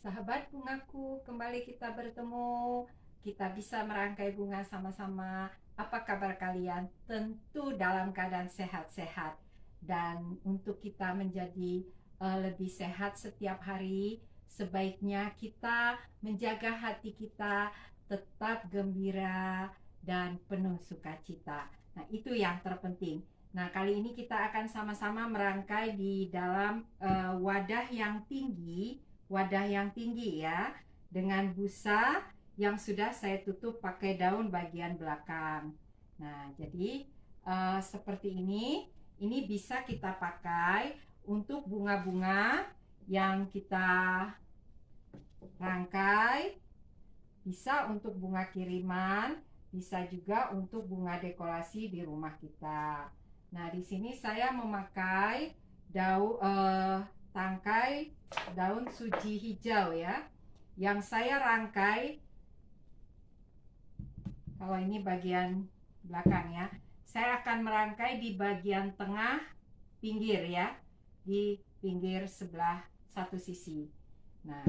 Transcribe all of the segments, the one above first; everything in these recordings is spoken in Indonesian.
Sahabat bungaku, kembali kita bertemu. Kita bisa merangkai bunga sama-sama. Apa kabar kalian? Tentu dalam keadaan sehat-sehat. Dan untuk kita menjadi lebih sehat setiap hari, sebaiknya kita menjaga hati kita tetap gembira dan penuh sukacita. Nah, itu yang terpenting. Nah, kali ini kita akan sama-sama merangkai di dalam wadah yang tinggi ya, dengan busa yang sudah saya tutup pakai daun bagian belakang. Nah, jadi seperti ini bisa kita pakai untuk bunga-bunga yang kita rangkai, bisa untuk bunga kiriman, bisa juga untuk bunga dekorasi di rumah kita. Nah, di sini saya memakai tangkai daun suji hijau ya, yang saya rangkai. Kalau ini bagian belakang ya, saya akan merangkai di bagian tengah pinggir ya, di pinggir sebelah satu sisi. Nah,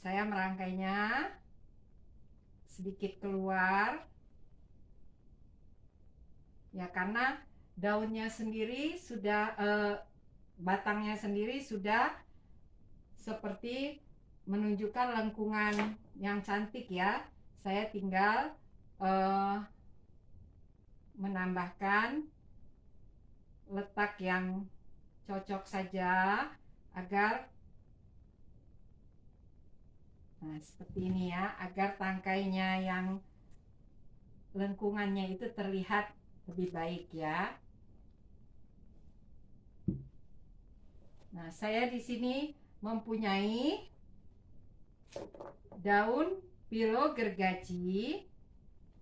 saya merangkainya sedikit keluar ya, karena daunnya sendiri sudah batangnya sendiri sudah seperti menunjukkan lengkungan yang cantik ya. Saya tinggal menambahkan letak yang cocok saja agar seperti ini ya, agar tangkainya yang lengkungannya itu terlihat lebih baik ya. Nah, saya di sini mempunyai daun pilo gergaji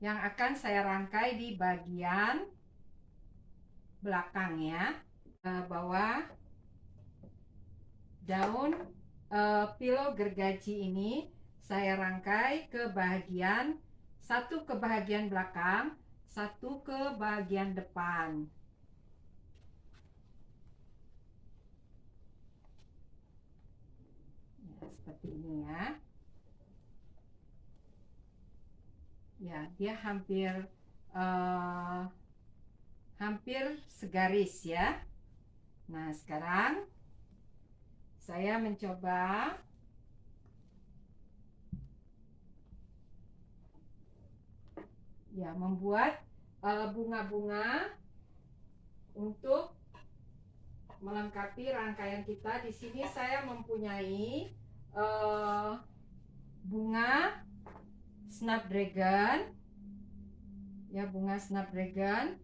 yang akan saya rangkai di bagian belakang ya. Bawah daun pilo gergaji ini saya rangkai ke bagian satu, ke bagian belakang, satu ke bagian depan. Ya, seperti ini ya. Ya, dia hampir segaris ya. Nah, sekarang saya mencoba ya membuat bunga-bunga untuk melengkapi rangkaian kita. Di sini saya mempunyai bunga snapdragon ya, bunga snapdragon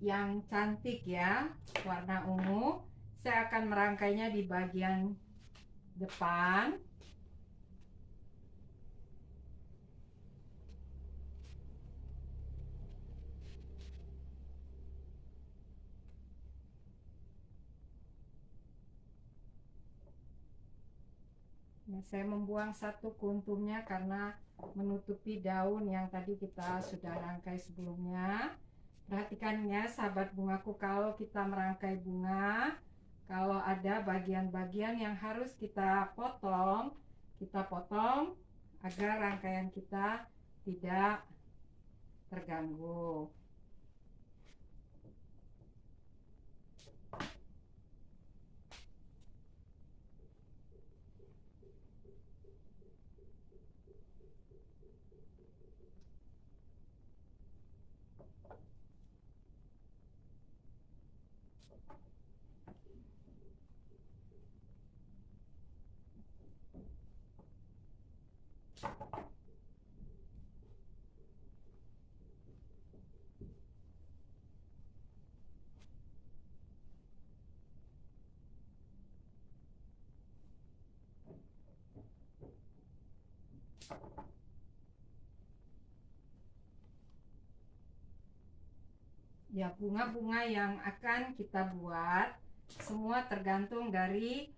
yang cantik ya, warna ungu. Saya akan merangkainya di bagian depan. Nah, saya membuang satu kuntumnya karena menutupi daun yang tadi kita sudah rangkai sebelumnya. Perhatikan ya sahabat bungaku, kalau kita merangkai bunga, kalau ada bagian-bagian yang harus kita potong agar rangkaian kita tidak terganggu. Ya, bunga-bunga yang akan kita buat semua tergantung dari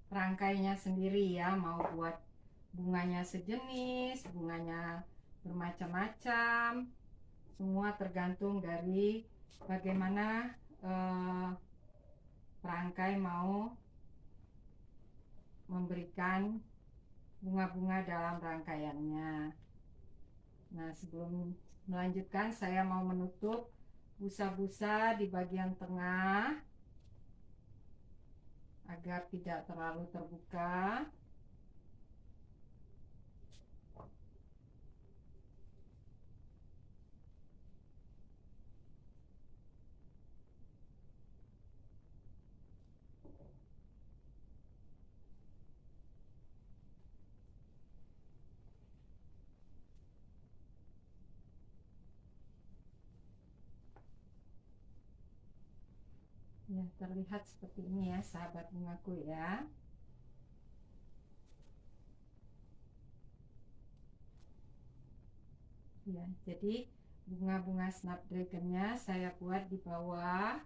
rangkainya sendiri ya. Mau buat bunganya sejenis, bunganya bermacam-macam, semua tergantung dari bagaimana perangkai mau memberikan bunga-bunga dalam rangkaiannya. Nah, sebelum melanjutkan, saya mau menutup busa-busa di bagian tengah agar tidak terlalu terbuka. Ya, terlihat seperti ini ya, sahabat bungaku ya. Ya, jadi bunga-bunga snapdragon-nya saya buat di bawah.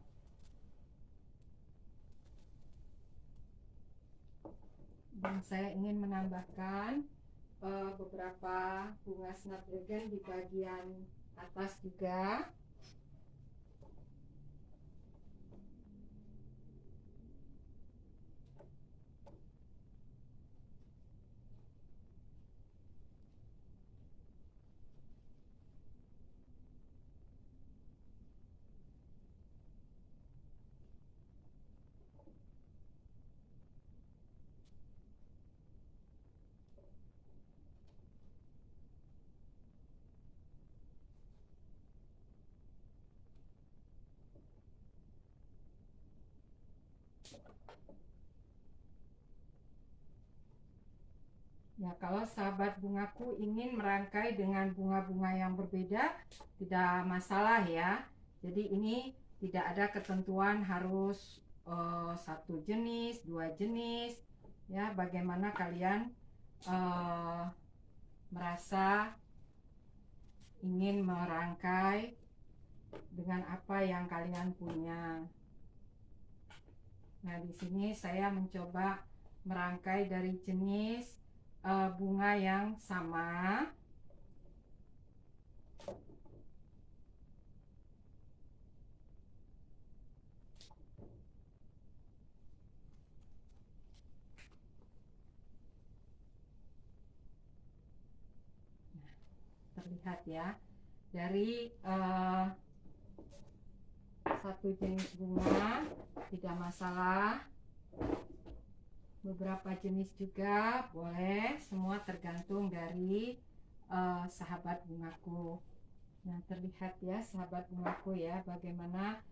Dan saya ingin menambahkan beberapa bunga snapdragon di bagian atas juga. Ya, kalau sahabat bungaku ingin merangkai dengan bunga-bunga yang berbeda, tidak masalah ya. Jadi ini tidak ada ketentuan harus satu jenis, dua jenis. Ya, bagaimana kalian merasa ingin merangkai dengan apa yang kalian punya. Nah, di sini saya mencoba merangkai dari jenis bunga yang sama. Terlihat ya, dari satu jenis bunga tidak masalah, beberapa jenis juga boleh, semua tergantung dari sahabat bungaku. Nah, terlihat ya sahabat bungaku ya, bagaimana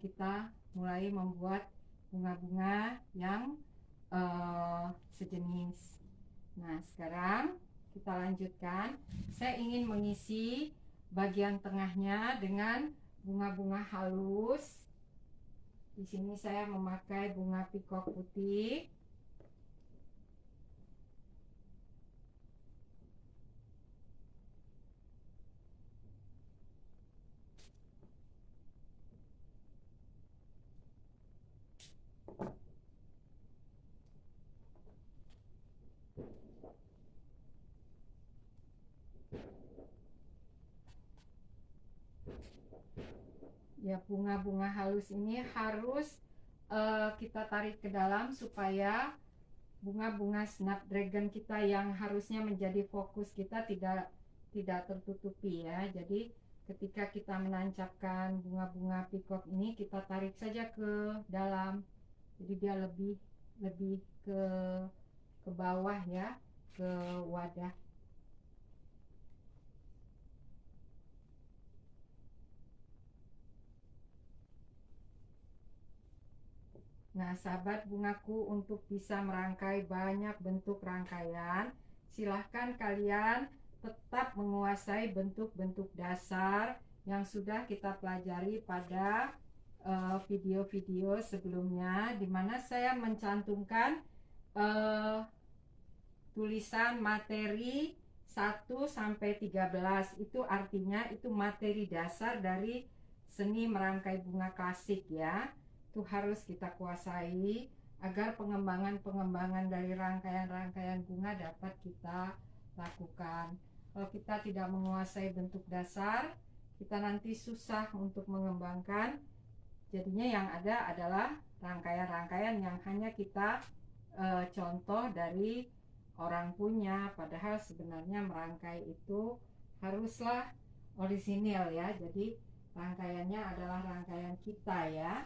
kita mulai membuat bunga-bunga yang sejenis. Nah, sekarang kita lanjutkan. Saya ingin mengisi bagian tengahnya dengan bunga-bunga halus. Di sini saya memakai bunga pikok putih. Ya, bunga-bunga halus ini harus kita tarik ke dalam supaya bunga-bunga snapdragon kita yang harusnya menjadi fokus kita tidak tertutupi ya. Jadi ketika kita menancapkan bunga-bunga pikok ini, kita tarik saja ke dalam. Jadi dia lebih ke bawah ya, ke wadah. Nah, sahabat bungaku, untuk bisa merangkai banyak bentuk rangkaian, silahkan kalian tetap menguasai bentuk-bentuk dasar yang sudah kita pelajari pada video-video sebelumnya, di mana saya mencantumkan tulisan materi 1 sampai 13. Itu artinya itu materi dasar dari seni merangkai bunga klasik ya. Itu harus kita kuasai agar pengembangan-pengembangan dari rangkaian-rangkaian bunga dapat kita lakukan. Kalau kita tidak menguasai bentuk dasar, kita nanti susah untuk mengembangkan. Jadinya yang ada adalah rangkaian-rangkaian yang hanya kita contoh dari orang punya, padahal sebenarnya merangkai itu haruslah orisinil ya. Jadi rangkaiannya adalah rangkaian kita ya.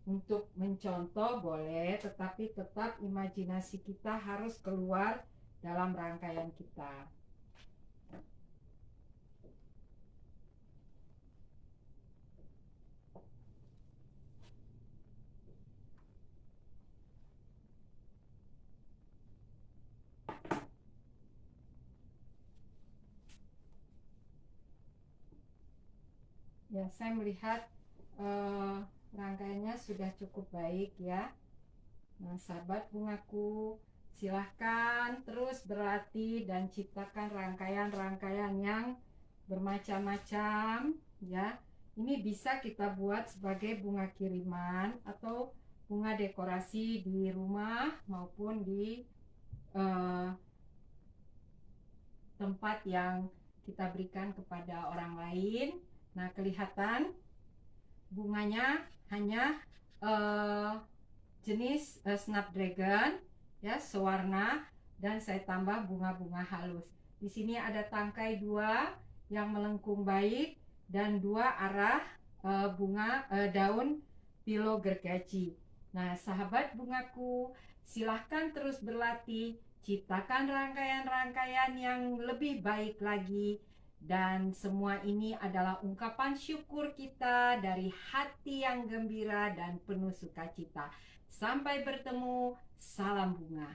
Untuk mencontoh boleh, tetapi tetap imajinasi kita harus keluar dalam rangkaian kita. Ya, saya melihat rangkaiannya sudah cukup baik ya. Nah, sahabat bungaku, silahkan terus berlatih dan ciptakan rangkaian-rangkaian yang bermacam-macam ya. Ini bisa kita buat sebagai bunga kiriman atau bunga dekorasi di rumah maupun di tempat yang kita berikan kepada orang lain. Nah, kelihatan bunganya hanya jenis snapdragon ya, sewarna, dan saya tambah bunga-bunga halus. Di sini ada tangkai 2 yang melengkung baik dan 2 arah bunga daun pilo gergaji. Nah, sahabat bungaku, silahkan terus berlatih, ciptakan rangkaian-rangkaian yang lebih baik lagi. Dan semua ini adalah ungkapan syukur kita dari hati yang gembira dan penuh sukacita. Sampai bertemu, salam bunga.